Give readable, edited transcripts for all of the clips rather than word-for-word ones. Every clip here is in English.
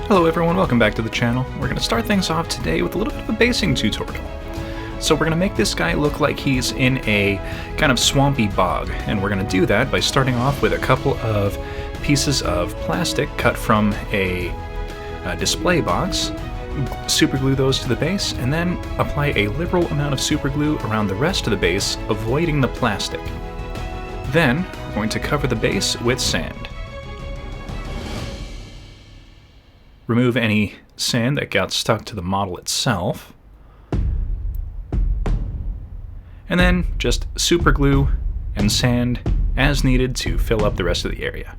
Hello everyone, welcome back to the channel. We're going to start things off today with a little bit of a basing tutorial. So we're going to make this guy look like he's in a kind of swampy bog, and we're going to do that by starting off with a couple of pieces of plastic cut from a display box, superglue those to the base, and then apply a liberal amount of superglue around the rest of the base, avoiding the plastic. Then we're going to cover the base with sand. Remove any sand that got stuck to the model itself. And then just superglue and sand as needed to fill up the rest of the area.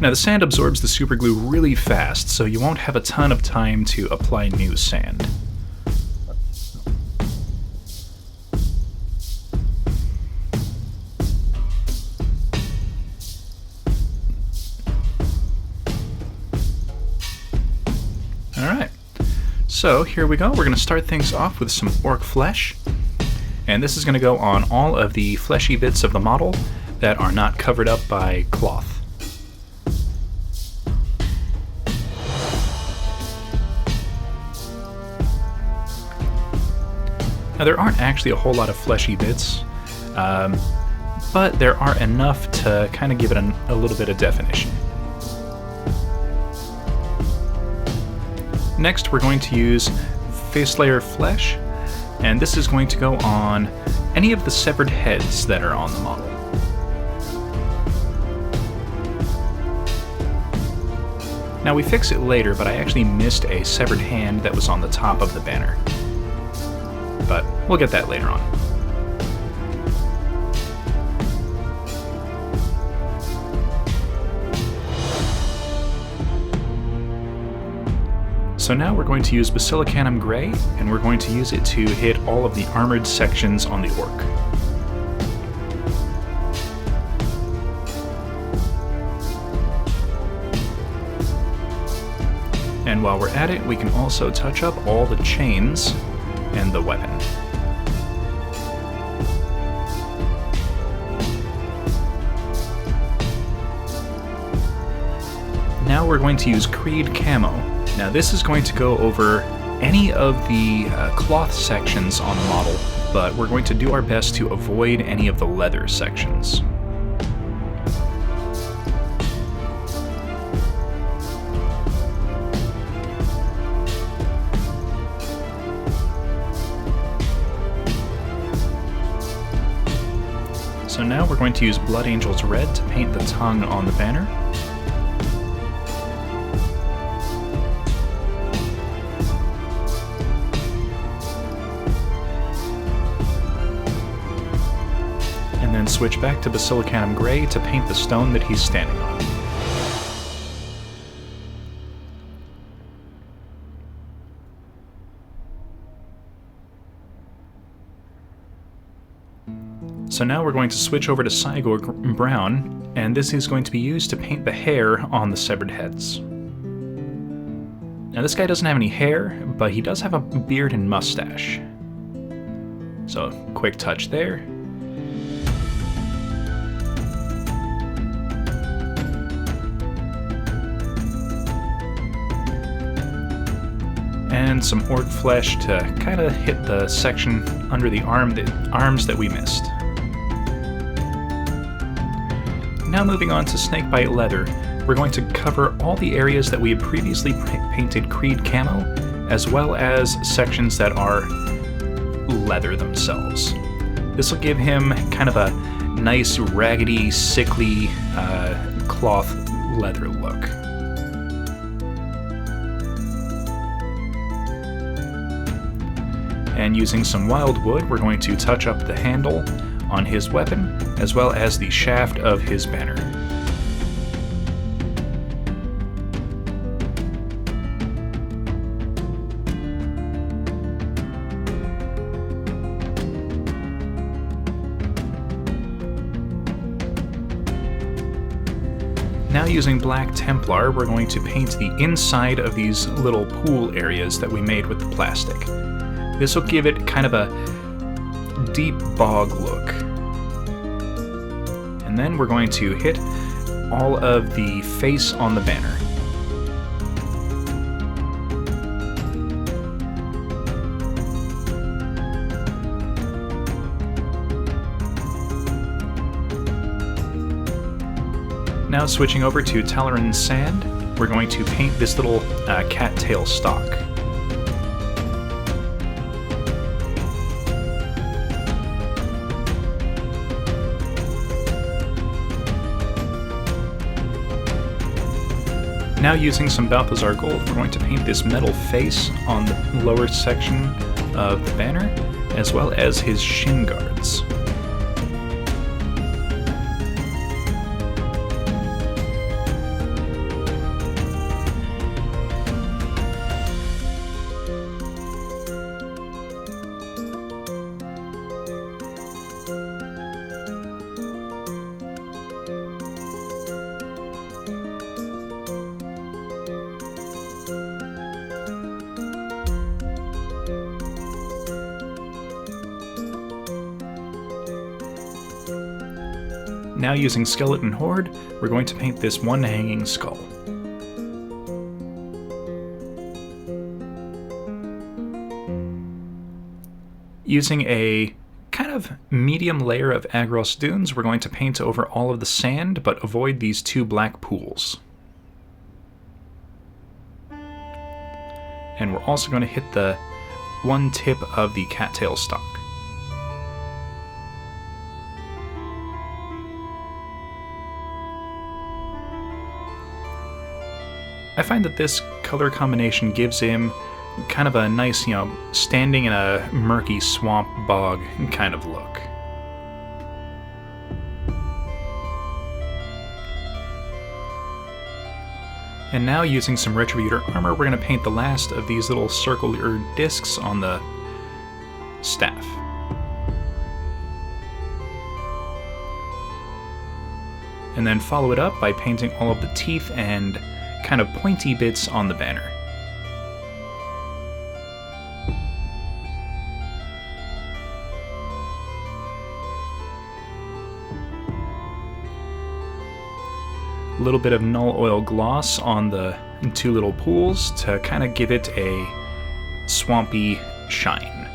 Now the sand absorbs the superglue really fast, so you won't have a ton of time to apply new sand. Alright, so here we go. We're going to start things off with some Orc Flesh, and this is going to go on all of the fleshy bits of the model that are not covered up by cloth. Now there aren't actually a whole lot of fleshy bits, but there are enough to kind of give it a little bit of definition. Next, we're going to use face layer flesh, and this is going to go on any of the severed heads that are on the model. Now we fix it later, but I actually missed a severed hand that was on the top of the banner. But we'll get that later on. So now we're going to use Basilicanum Gray, and we're going to use it to hit all of the armored sections on the Orc. And while we're at it, we can also touch up all the chains and the weapon. Now we're going to use Creed Camo. Now this is going to go over any of the cloth sections on the model, but we're going to do our best to avoid any of the leather sections. So now we're going to use Blood Angel's Red to paint the tongue on the banner. And then switch back to Basilicanum Gray to paint the stone that he's standing on. So now we're going to switch over to Cygor Brown, and this is going to be used to paint the hair on the severed heads. Now this guy doesn't have any hair, but he does have a beard and mustache. So quick touch there. And some Orc Flesh to kind of hit the section under the arms that we missed. Now moving on to Snakebite Leather, we're going to cover all the areas that we had previously painted Creed Camo, as well as sections that are leather themselves. This will give him kind of a nice, raggedy, sickly cloth leather look. And using some wild wood, we're going to touch up the handle on his weapon, as well as the shaft of his banner. Now using Black Templar, we're going to paint the inside of these little pool areas that we made with the plastic. This will give it kind of a deep bog look. And then we're going to hit all of the face on the banner. Now switching over to Telerin Sand, we're going to paint this little cattail stalk. Now using some Balthazar Gold, we're going to paint this metal face on the lower section of the banner, as well as his shin guards. Now using Skeleton Horde, we're going to paint this one hanging skull. Using a kind of medium layer of Agros Dunes, we're going to paint over all of the sand, but avoid these two black pools. And we're also going to hit the one tip of the cattail stalk. I find that this color combination gives him kind of a nice, standing in a murky swamp bog kind of look. And now using some Retributor armor, we're going to paint the last of these little circular discs on the staff. And then follow it up by painting all of the teeth and kind of pointy bits on the banner. A little bit of null oil gloss on the two little pools to kind of give it a swampy shine.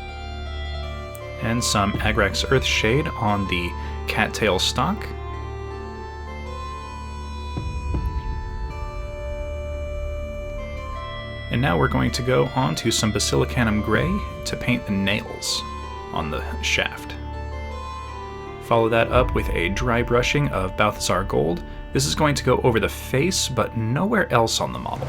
And some Agrax Earthshade on the cattail stalk. And now we're going to go on to some Basilicanum Grey to paint the nails on the shaft. Follow that up with a dry brushing of Balthazar Gold. This is going to go over the face, but nowhere else on the model.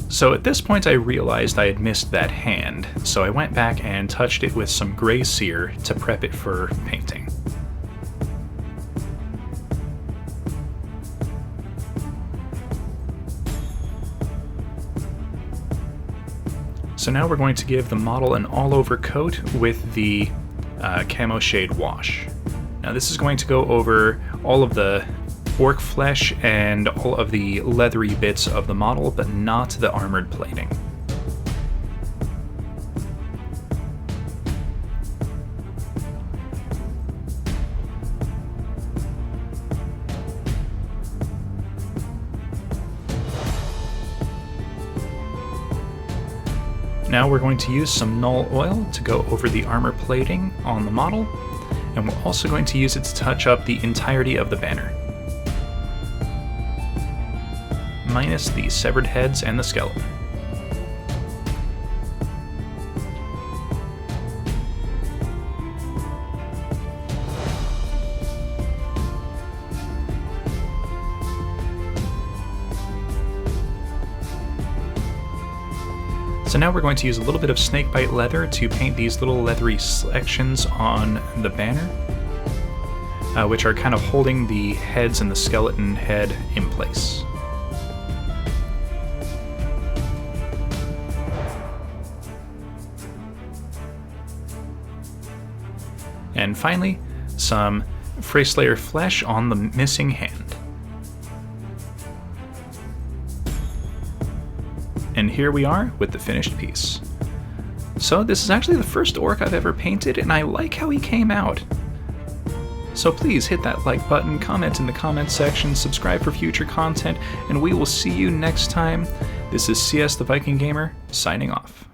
So at this point I realized I had missed that hand, so I went back and touched it with some Grey Seer to prep it for painting. So now we're going to give the model an all-over coat with the Camo Shade Wash. Now this is going to go over all of the Orc Flesh and all of the leathery bits of the model, but not the armored plating. Now we're going to use some null oil to go over the armor plating on the model, and we're also going to use it to touch up the entirety of the banner, minus the severed heads and the skeleton. So now we're going to use a little bit of snakebite leather to paint these little leathery sections on the banner, which are kind of holding the heads and the skeleton head in place. And finally, some Freyslayer flesh on the missing hand. And here we are with the finished piece. So this is actually the first orc I've ever painted, and I like how he came out. So please hit that like button, comment in the comments section, subscribe for future content, and we will see you next time. This is CS the Viking Gamer, signing off.